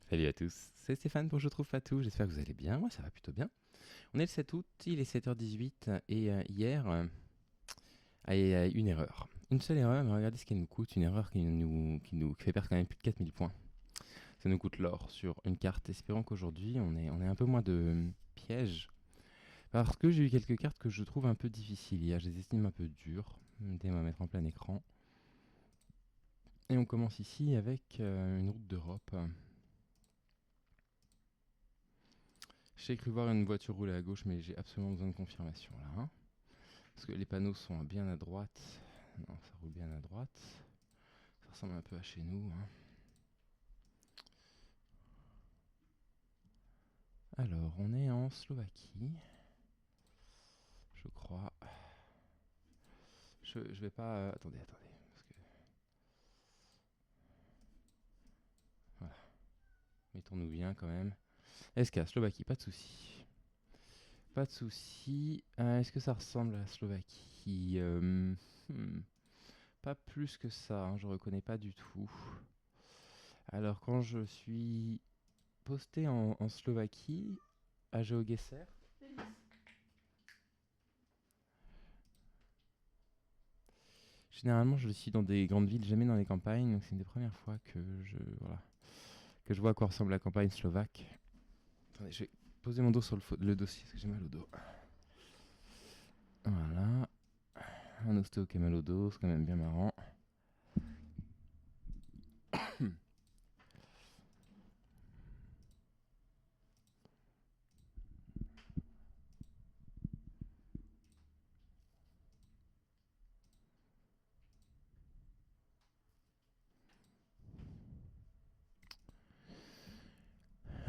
Salut à tous, c'est Stéphane pour Je trouve pas tout, j'espère que vous allez bien, moi ça va plutôt bien. On est le 7 août, il est 7h18 et hier, il y a une erreur. Une seule erreur, mais regardez ce qu'elle nous coûte, une erreur qui fait perdre quand même plus de 4000 points. Ça nous coûte l'or sur une carte, espérons qu'aujourd'hui on ait un peu moins de pièges. Parce que j'ai eu quelques cartes que je trouve un peu difficiles hier, je les estime un peu dures. Dès on va mettre en plein écran. Et on commence ici avec une route d'Europe. J'ai cru voir une voiture rouler à gauche, mais j'ai absolument besoin de confirmation là. Hein. Parce que les panneaux sont bien à droite. Non, ça roule bien à droite. Ça ressemble un peu à chez nous. Hein. Alors, on est en Slovaquie. Je crois. Je vais pas. Attendez. Parce que. Voilà. Mettons-nous bien quand même. SK, Slovaquie, pas de souci. Pas de souci. Est-ce que ça ressemble à la Slovaquie Pas plus que ça, hein, je reconnais pas du tout. Alors, quand je suis posté en Slovaquie, à GeoGuessr, généralement je suis dans des grandes villes, jamais dans les campagnes, donc c'est une des premières fois que je vois à quoi ressemble la campagne slovaque. Attendez, je vais poser mon dos sur le dossier parce que j'ai mal au dos. Voilà, un ostéo qui a mal au dos, c'est quand même bien marrant.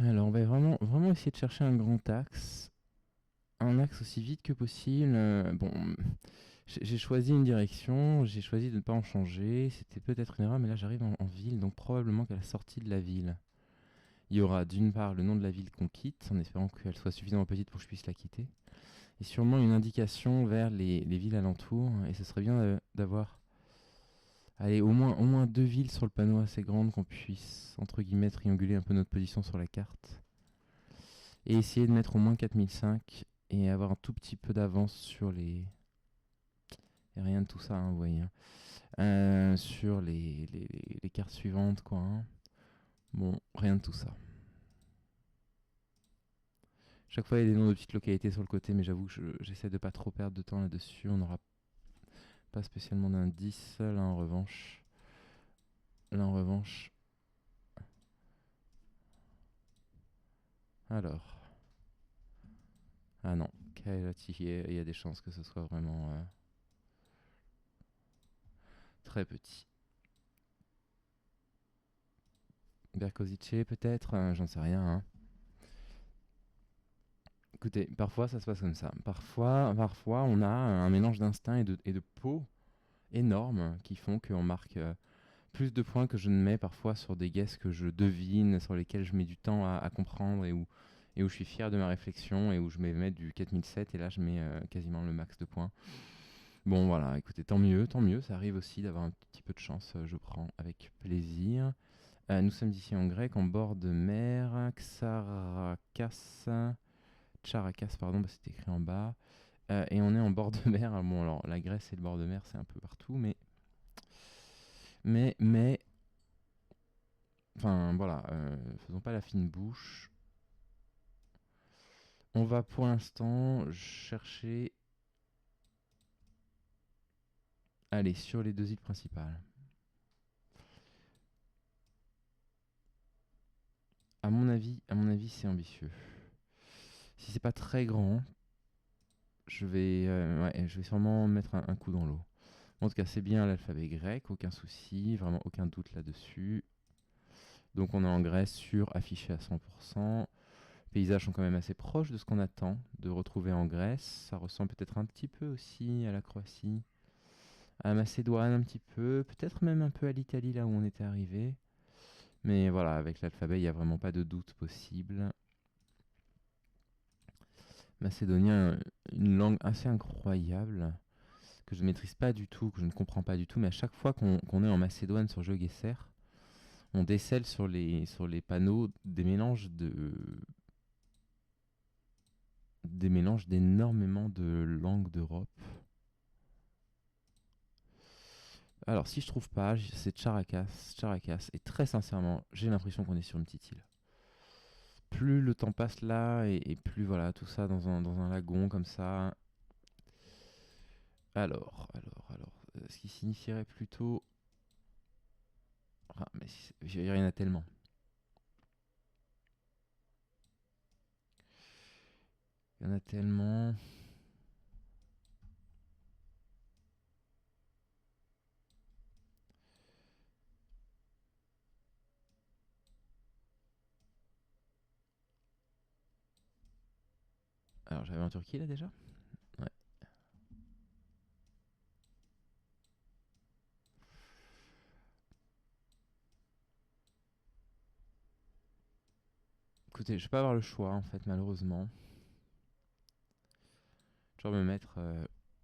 Alors on va vraiment essayer de chercher un grand axe. Un axe aussi vite que possible. Bon, j'ai choisi une direction, j'ai choisi de ne pas en changer. C'était peut-être une erreur, mais là j'arrive en ville, donc probablement qu'à la sortie de la ville, il y aura d'une part le nom de la ville qu'on quitte, en espérant qu'elle soit suffisamment petite pour que je puisse la quitter, et sûrement une indication vers les villes alentours. Et ce serait bien d'avoir, allez, au moins deux villes sur le panneau assez grandes qu'on puisse, entre guillemets, trianguler un peu notre position sur la carte. Et essayer de mettre au moins 4005 et avoir un tout petit peu d'avance sur les... Et rien de tout ça, hein, vous voyez. Hein. Sur les cartes suivantes, quoi. Hein. Bon, rien de tout ça. Chaque fois, il y a des noms de petites localités sur le côté, mais j'avoue que j'essaie de pas trop perdre de temps là-dessus. On n'aura pas spécialement d'indices. Là en revanche. Alors. Ah non, Kailatier, il y a des chances que ce soit vraiment très petit. Berkozice peut-être, j'en sais rien. Hein. Écoutez, parfois ça se passe comme ça. Parfois on a un mélange d'instinct et de peau énorme qui font qu'on marque plus de points que je ne mets parfois sur des guesses que je devine, sur lesquels je mets du temps à comprendre et où je suis fier de ma réflexion et où je vais mettre du 4007 et là je mets quasiment le max de points. Bon voilà, écoutez, tant mieux, ça arrive aussi d'avoir un petit peu de chance, je prends avec plaisir. Nous sommes ici en grec, en bord de mer, Charakas, pardon, c'est écrit en bas. Et on est en bord de mer. Bon, alors la Grèce et le bord de mer, c'est un peu partout, mais, enfin voilà, faisons pas la fine bouche. On va pour l'instant chercher, allez, sur les deux îles principales. À mon avis, c'est ambitieux. Si c'est pas très grand, je vais sûrement mettre un coup dans l'eau. En tout cas, c'est bien l'alphabet grec, aucun souci, vraiment aucun doute là-dessus. Donc on est en Grèce sur affiché à 100%. Les paysages sont quand même assez proches de ce qu'on attend de retrouver en Grèce. Ça ressemble peut-être un petit peu aussi à la Croatie, à la Macédoine un petit peu, peut-être même un peu à l'Italie là où on était arrivé. Mais voilà, avec l'alphabet, il n'y a vraiment pas de doute possible. Macédonien, une langue assez incroyable, que je ne maîtrise pas du tout, que je ne comprends pas du tout, mais à chaque fois qu'on est en Macédoine sur GeoGuessr, on décèle sur les panneaux des mélanges d'énormément de langues d'Europe. Alors, si je trouve pas, c'est Characas. Characas. Et très sincèrement, j'ai l'impression qu'on est sur une petite île. Plus le temps passe là, et plus voilà, tout ça dans un lagon comme ça. Ce qui signifierait plutôt. Ah, mais il y en a tellement. Il y en a tellement. Alors, j'avais en Turquie là déjà. Ouais. Écoutez, je vais pas avoir le choix en fait, malheureusement. Je vais me mettre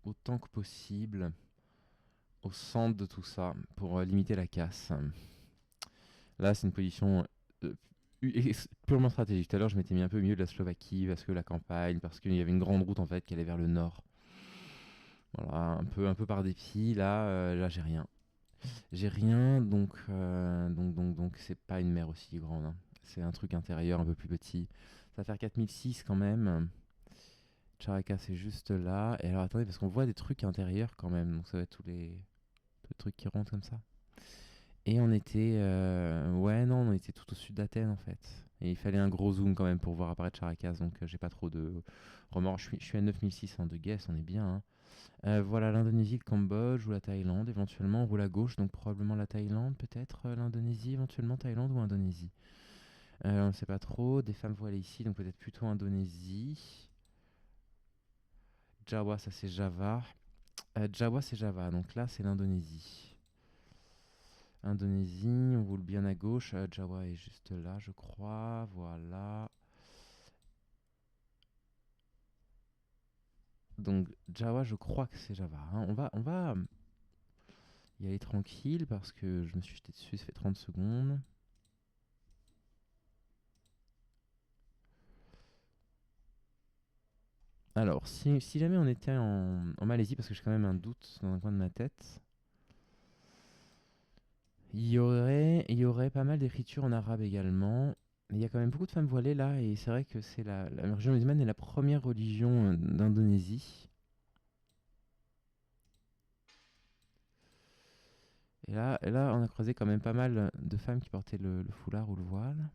autant que possible au centre de tout ça pour limiter la casse. Là, c'est une position purement stratégique. Tout à l'heure, je m'étais mis un peu au milieu de la Slovaquie parce que la campagne, parce qu'il y avait une grande route en fait qui allait vers le nord. Voilà, un peu par dépit. Là, j'ai rien. J'ai rien, donc c'est pas une mer aussi grande, hein. C'est un truc intérieur un peu plus petit. Ça va faire 4006 quand même. Charaka, c'est juste là. Et alors, attendez, parce qu'on voit des trucs intérieurs quand même. Donc, ça va être tous les trucs qui rentrent comme ça. Et on était. Ouais, non, on était tout au sud d'Athènes en fait. Et il fallait un gros zoom quand même pour voir apparaître Charakas. Donc, j'ai pas trop de remords. Je suis à 9600 de guess, on est bien, hein. Voilà, l'Indonésie, le Cambodge ou la Thaïlande. Éventuellement, on roule à gauche. Donc, probablement la Thaïlande, peut-être l'Indonésie, éventuellement Thaïlande ou Indonésie. On ne sait pas trop. Des femmes voilées ici, donc peut-être plutôt Indonésie. Jawa, ça c'est Java. Jawa, c'est Java. Donc là, c'est l'Indonésie. Indonésie, on roule bien à gauche. Jawa est juste là, je crois. Voilà. Donc Jawa, je crois que c'est Java, hein. On va y aller tranquille parce que je me suis jeté dessus, ça fait 30 secondes. Alors, si jamais on était en Malaisie, parce que j'ai quand même un doute dans un coin de ma tête, il y aurait pas mal d'écriture en arabe également. Mais il y a quand même beaucoup de femmes voilées là, et c'est vrai que c'est la religion musulmane est la première religion d'Indonésie. Et là, on a croisé quand même pas mal de femmes qui portaient le foulard ou le voile.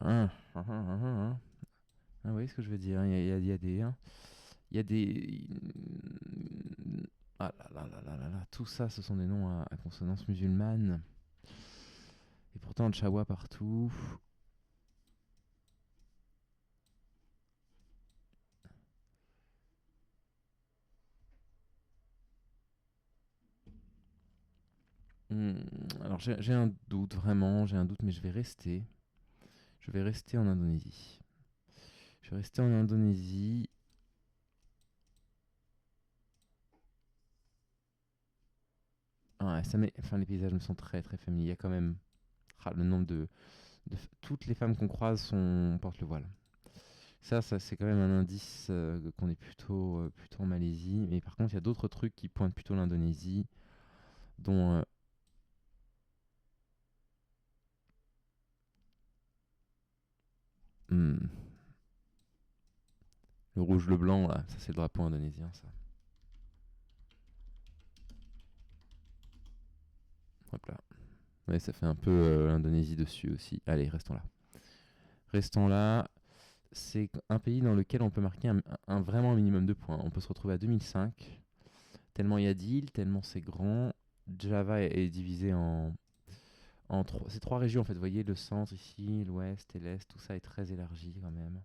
Ah, ah, ah, ah, ah. Ah, vous voyez ce que je veux dire, hein. Il y a des, hein, il y a des. Ah là, tout ça, ce sont des noms à consonance musulmane. Et pourtant, Chawa partout. Hmm, alors, j'ai un doute, vraiment, j'ai un doute, mais je vais rester. Je vais rester en Indonésie. Je vais rester en Indonésie. Ah, enfin, les paysages me sont très très familiers. Il y a quand même le nombre toutes les femmes qu'on croise portent le voile. Ça c'est quand même un indice qu'on est plutôt en Malaisie. Mais par contre, il y a d'autres trucs qui pointent plutôt l'Indonésie, dont hmm, le rouge, le blanc, là. Ça, c'est le drapeau indonésien, ça. Hop là. Ouais, ça fait un peu l'Indonésie dessus aussi. Allez, restons là. Restons là. C'est un pays dans lequel on peut marquer vraiment un minimum de points. On peut se retrouver à 2005. Tellement il y a d'îles, tellement c'est grand. Java est divisé en c'est trois régions en fait. Vous voyez, le centre ici, l'ouest et l'est, tout ça est très élargi quand même.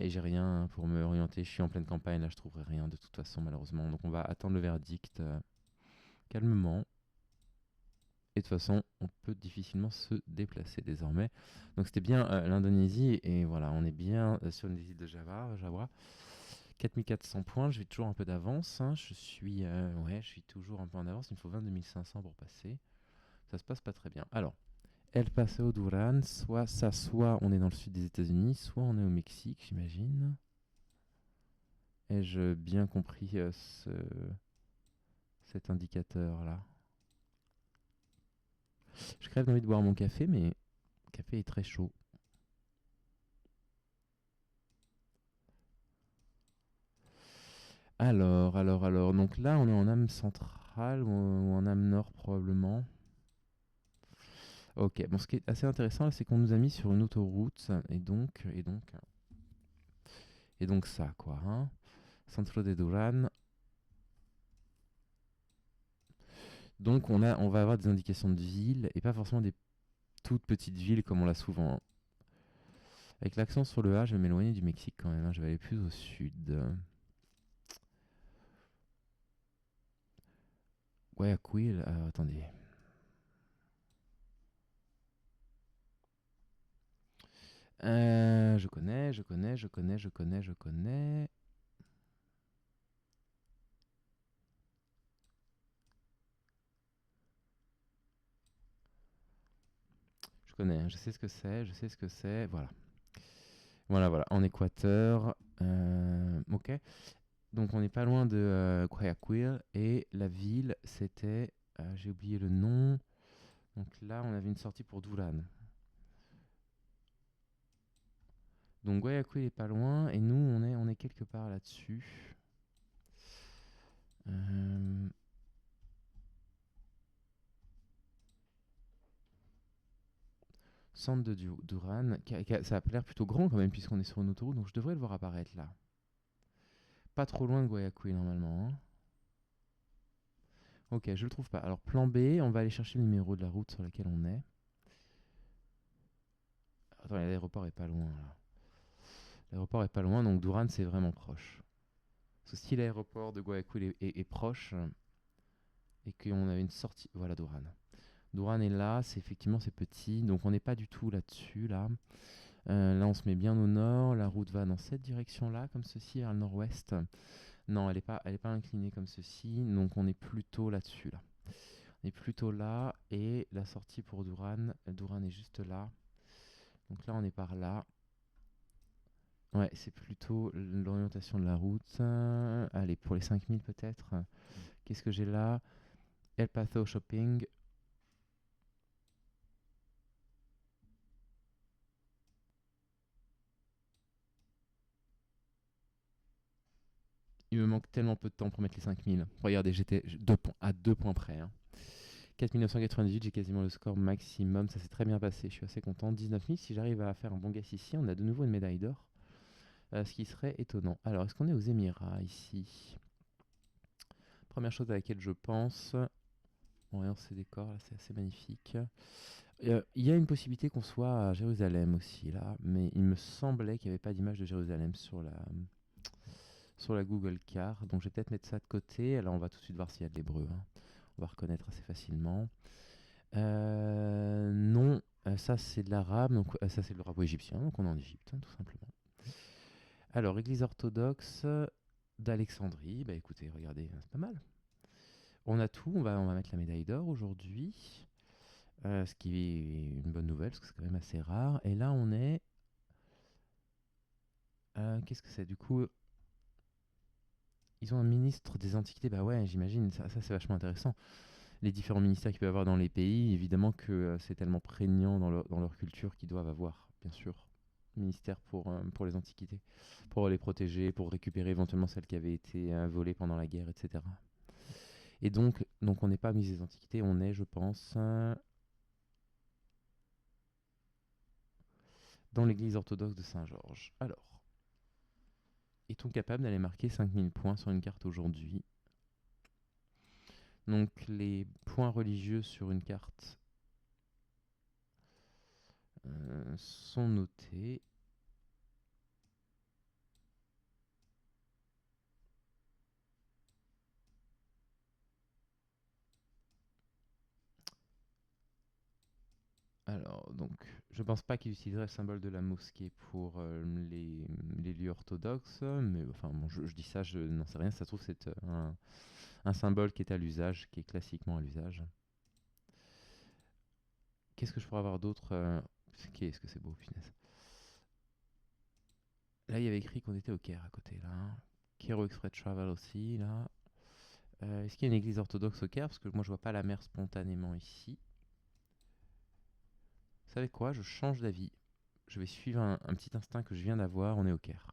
Et j'ai rien pour me orienter. Je suis en pleine campagne, là je trouverai rien de toute façon malheureusement. Donc on va attendre le verdict calmement. Et de toute façon, on peut difficilement se déplacer désormais. Donc c'était bien l'Indonésie et voilà, on est bien sur les îles de Java. 4400 points, je vais toujours un peu d'avance, hein. Ouais, je suis toujours un peu en avance. Il me faut 22 500 pour passer. Ça se passe pas très bien. Alors, El Paso, Duran, soit on est dans le sud des États-Unis, soit on est au Mexique, j'imagine. Ai-je bien compris cet indicateur-là? Je crève d'envie de boire mon café, mais le café est très chaud. Alors. Donc là, on est en âme centrale ou en âme nord probablement. Ok, bon, ce qui est assez intéressant, là, c'est qu'on nous a mis sur une autoroute, et donc ça, quoi, hein. Centro de Duran. Donc on va avoir des indications de ville, et pas forcément des toutes petites villes comme on l'a souvent, hein. Avec l'accent sur le A, je vais m'éloigner du Mexique quand même, hein, je vais aller plus au sud. Guayaquil, attendez. Je connais. Je connais, hein, je sais ce que c'est. Voilà, en Équateur. Ok. Donc on n'est pas loin de Guayaquil et la ville c'était, j'ai oublié le nom. Donc là on avait une sortie pour Duran. Donc Guayaquil est pas loin et nous on est quelque part là-dessus. Euh, Centre de Duran, ça a l'air plutôt grand quand même puisqu'on est sur une autoroute, donc je devrais le voir apparaître là. Pas trop loin de Guayaquil normalement, hein. Ok, je le trouve pas. Alors plan B, on va aller chercher le numéro de la route sur laquelle on est. Attends, l'aéroport est pas loin là. L'aéroport est pas loin, donc Duran c'est vraiment proche. Parce que si l'aéroport de Guayaquil est proche et qu'on avait une sortie, voilà Duran. Duran est là, c'est petit, donc on n'est pas du tout là-dessus là. Là on se met bien au nord, la route va dans cette direction-là, comme ceci, vers le nord-ouest. Non, elle est pas inclinée comme ceci, donc on est plutôt là-dessus là. On est plutôt là et la sortie pour Duran est juste là. Donc là on est par là. Ouais, c'est plutôt l'orientation de la route. Allez, pour les 5000 peut-être. Qu'est-ce que j'ai là? El Paso Shopping. Il me manque tellement peu de temps pour mettre les 5000. Regardez, j'étais à 2 points près, hein. 4998, j'ai quasiment le score maximum. Ça s'est très bien passé, je suis assez content. 19 000, si j'arrive à faire un bon guess ici, on a de nouveau une médaille d'or. Ce qui serait étonnant. Alors, est-ce qu'on est aux Émirats ici? Première chose à laquelle je pense. Bon, voyons ces décors, là, c'est assez magnifique. Il y a une possibilité qu'on soit à Jérusalem aussi, là. Mais il me semblait qu'il n'y avait pas d'image de Jérusalem sur la Google Car. Donc, je vais peut-être mettre ça de côté. Alors, on va tout de suite voir s'il y a de l'hébreu, hein. On va reconnaître assez facilement. Non, ça c'est de l'arabe, donc ça c'est de l'arabo-égyptien, donc on est en Égypte, hein, tout simplement. Alors, église orthodoxe d'Alexandrie, bah écoutez, regardez, c'est pas mal. On a tout, on va mettre la médaille d'or aujourd'hui, ce qui est une bonne nouvelle, parce que c'est quand même assez rare. Et là, on est... qu'est-ce que c'est du coup? Ils ont un ministre des Antiquités, bah ouais, j'imagine, ça c'est vachement intéressant. Les différents ministères qu'il peut y avoir dans les pays, évidemment que c'est tellement prégnant dans leur culture qu'ils doivent avoir, bien sûr, ministère pour les antiquités, pour les protéger, pour récupérer éventuellement celles qui avaient été volées pendant la guerre, etc. Et donc on n'est pas musée des antiquités, on est, je pense, dans l'église orthodoxe de Saint-Georges. Alors, est-on capable d'aller marquer 5000 points sur une carte aujourd'hui? Donc les points religieux sur une carte sont notés. Alors, donc Donc, je pense pas qu'il utiliserait le symbole de la mosquée pour les lieux orthodoxes, mais enfin, bon, je dis ça, je n'en sais rien. Ça se trouve, c'est un symbole qui est à l'usage, qui est classiquement à l'usage. Qu'est-ce que je pourrais avoir d'autre Qu'est-ce que c'est beau, punaise. Là, il y avait écrit qu'on était au Caire à côté, là. Cairo Express Travel aussi, là. Est-ce qu'il y a une église orthodoxe au Caire? Parce que moi, je vois pas la mer spontanément ici. Vous savez quoi? Je change d'avis. Je vais suivre un petit instinct que je viens d'avoir. On est au Caire.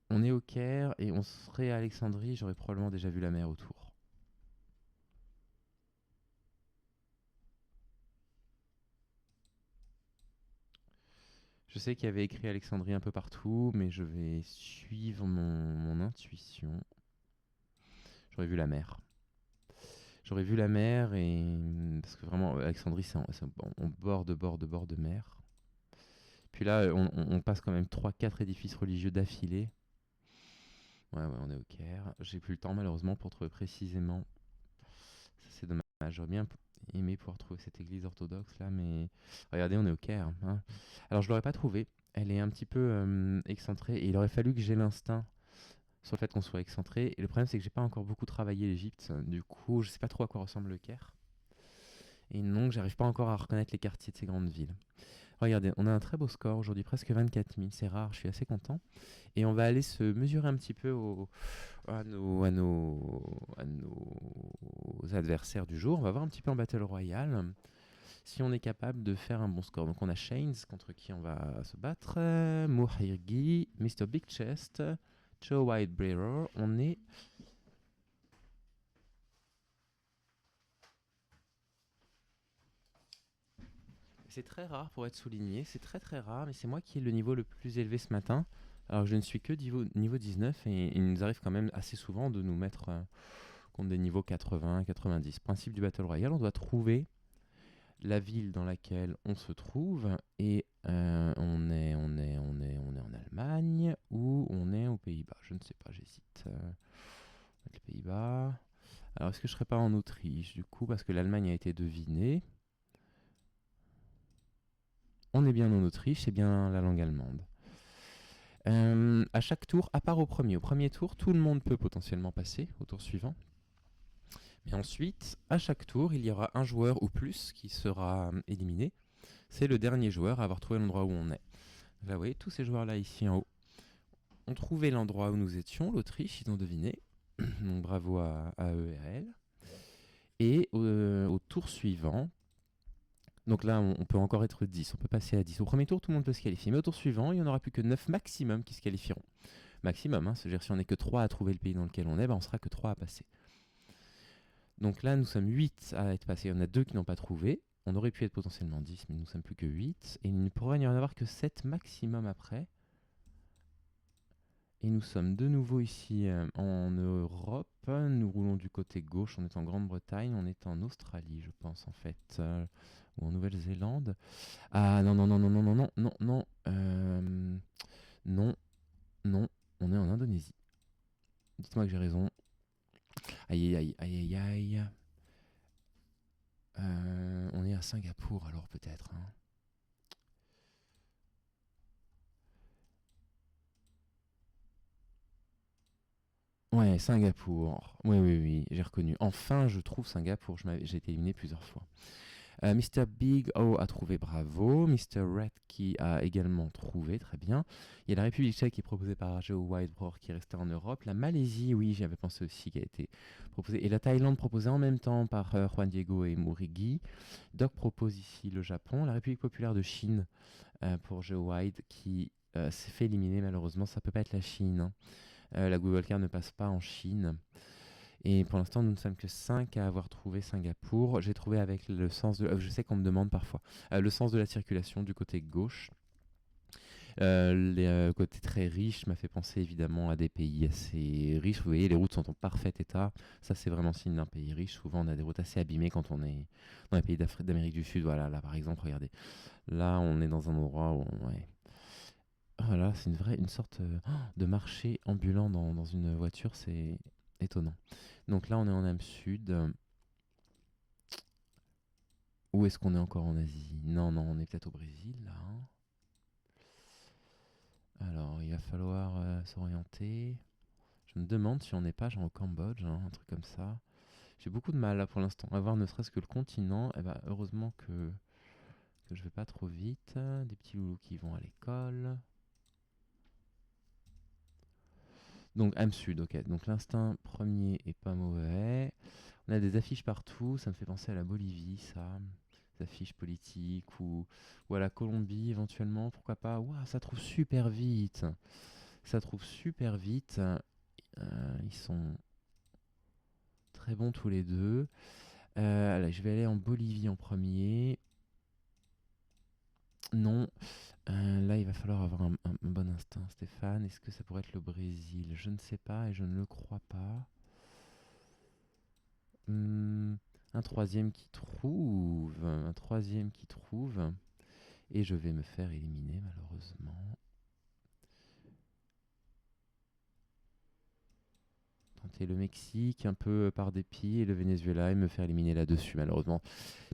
On est au Caire et on serait à Alexandrie. J'aurais probablement déjà vu la mer autour. Je sais qu'il y avait écrit Alexandrie un peu partout, mais je vais suivre mon intuition. J'aurais vu la mer. J'aurais vu la mer et parce que vraiment Alexandrie on bord de mer. Puis là on passe quand même trois quatre édifices religieux d'affilée. Ouais, on est au Caire. J'ai plus le temps malheureusement pour trouver précisément. Ça c'est dommage. J'aurais bien aimé pouvoir trouver cette église orthodoxe là, mais regardez, on est au Caire, hein. Alors je l'aurais pas trouvée. Elle est un petit peu excentrée et il aurait fallu que j'ai l'instinct sur le fait qu'on soit excentré. Et le problème c'est que j'ai pas encore beaucoup travaillé l'Égypte. Du coup, je sais pas trop à quoi ressemble le Caire. Et non, j'arrive pas encore à reconnaître les quartiers de ces grandes villes. Regardez, on a un très beau score aujourd'hui, presque 24 000, c'est rare, je suis assez content. Et on va aller se mesurer un petit peu à nos adversaires du jour. On va voir un petit peu en Battle Royale si on est capable de faire un bon score. Donc on a Shanes contre qui on va se battre, Muhirgi, Mr. Big Chest, Joe Whitebriar. On est C'est très rare pour être souligné, c'est très très rare, mais c'est moi qui ai le niveau le plus élevé ce matin. Alors je ne suis que niveau 19 et il nous arrive quand même assez souvent de nous mettre contre des niveaux 80, 90. Principe du Battle Royale, on doit trouver la ville dans laquelle on se trouve et on est en Allemagne ou on est aux Pays-Bas. Je ne sais pas, j'hésite. Les Pays-Bas. Alors est-ce que je serais pas en Autriche du coup parce que l'Allemagne a été devinée. On est bien en Autriche, c'est bien la langue allemande. À chaque tour, à part au premier tour, tout le monde peut potentiellement passer au tour suivant. Mais ensuite, à chaque tour, il y aura un joueur ou plus qui sera éliminé. C'est le dernier joueur à avoir trouvé l'endroit où on est. Là, vous voyez, tous ces joueurs-là ici en haut ont trouvé l'endroit où nous étions, l'Autriche, ils ont deviné. Donc bravo à eux et à elles. Et au tour suivant, donc là, on peut encore être 10, on peut passer à 10. Au premier tour, tout le monde peut se qualifier. Mais au tour suivant, il n'y en aura plus que 9 maximum qui se qualifieront. Maximum, hein, c'est-à-dire si on n'est que 3 à trouver le pays dans lequel on est, on sera que 3 à passer. Donc là, nous sommes 8 à être passés. Il y en a 2 qui n'ont pas trouvé. On aurait pu être potentiellement 10, mais nous ne sommes plus que 8. Et il ne pourrait y en avoir que 7 maximum après. Et nous sommes de nouveau ici en Europe. Nous roulons du côté gauche. On est en Grande-Bretagne. On est en Australie, je pense, en fait. Ou en Nouvelle-Zélande. Ah non, non, non, non, non, non, non, non, non. Non, non. On est en Indonésie. Dites-moi que j'ai raison. Aïe, aïe, aïe, aïe, aïe. On est à Singapour alors peut-être, hein. Ouais, Singapour. Oui, oui, oui, j'ai reconnu. Enfin, je trouve Singapour. J'ai été éliminé plusieurs fois. Mr. Big O a trouvé, bravo. Mr. Redkey a également trouvé, très bien. Il y a la République tchèque qui est proposée par Joe Whitebrook qui est resté en Europe. La Malaisie, oui, j'y avais pensé aussi, qui a été proposée. Et la Thaïlande proposée en même temps par Juan Diego et Murigi. Doc propose ici le Japon. La République populaire de Chine pour Joe White qui s'est fait éliminer malheureusement. Ça peut pas être la Chine, hein. La Google Car ne passe pas en Chine. Et pour l'instant, nous ne sommes que 5 à avoir trouvé Singapour. J'ai trouvé avec le sens de... je sais qu'on me demande parfois. Le sens de la circulation du côté gauche. Le côté très riche m'a fait penser évidemment à des pays assez riches. Vous voyez, les routes sont en parfait état. Ça, c'est vraiment signe d'un pays riche. Souvent, on a des routes assez abîmées quand on est dans les pays d'Amérique du Sud. Voilà, là, par exemple, regardez. Là, on est dans un endroit où... Ouais. Voilà, c'est une sorte de marché ambulant dans une voiture. C'est étonnant. Donc là, on est en Âme Sud. Ou est-ce qu'on est encore en Asie? Non, non, on est peut-être au Brésil là, hein. Alors, il va falloir s'orienter. Je me demande si on n'est pas genre au Cambodge, hein, un truc comme ça. J'ai beaucoup de mal là pour l'instant à voir ne serait-ce que le continent. Eh ben, heureusement que je vais pas trop vite. Des petits loulous qui vont à l'école. Donc, âme sud, ok. Donc, l'instinct premier est pas mauvais. On a des affiches partout. Ça me fait penser à la Bolivie, ça. Des affiches politiques ou à la Colombie éventuellement. Pourquoi pas? Ouah, ça trouve super vite. Ça trouve super vite. Ils sont très bons tous les deux. Allez, je vais aller en Bolivie en premier. Non. Là, il va falloir avoir un bon instinct, Stéphane. Est-ce que ça pourrait être le Brésil? Je ne sais pas et je ne le crois pas. Hmm, un troisième qui trouve. Un troisième qui trouve. Et je vais me faire éliminer, malheureusement. Tenter le Mexique un peu par dépit et le Venezuela et me faire éliminer là-dessus, malheureusement.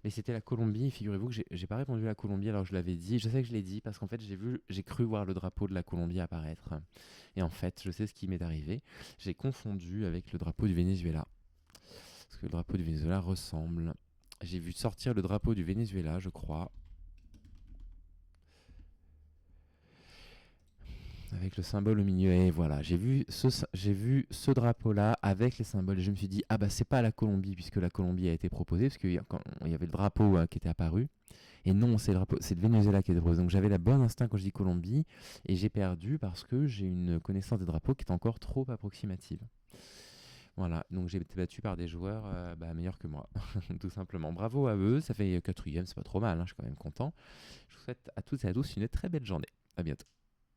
Mais c'était la Colombie. Figurez-vous que j'ai pas répondu à la Colombie alors que je l'avais dit. Je sais que je l'ai dit parce qu'en fait j'ai cru voir le drapeau de la Colombie apparaître. Et en fait, je sais ce qui m'est arrivé. J'ai confondu avec le drapeau du Venezuela. Parce que le drapeau du Venezuela ressemble. J'ai vu sortir le drapeau du Venezuela, je crois, avec le symbole au milieu. Et voilà, j'ai vu ce drapeau-là avec les symboles. Et je me suis dit, ah bah c'est pas la Colombie puisque la Colombie a été proposée, parce qu'il y avait le drapeau qui était apparu. Et non, c'est le Venezuela qui est proposé. Donc j'avais la bonne instinct quand je dis Colombie et j'ai perdu parce que j'ai une connaissance des drapeaux qui est encore trop approximative. Voilà, donc j'ai été battu par des joueurs meilleurs que moi, tout simplement. Bravo à eux, ça fait quatrième, c'est pas trop mal, hein, je suis quand même content. Je vous souhaite à toutes et à tous une très belle journée. À bientôt.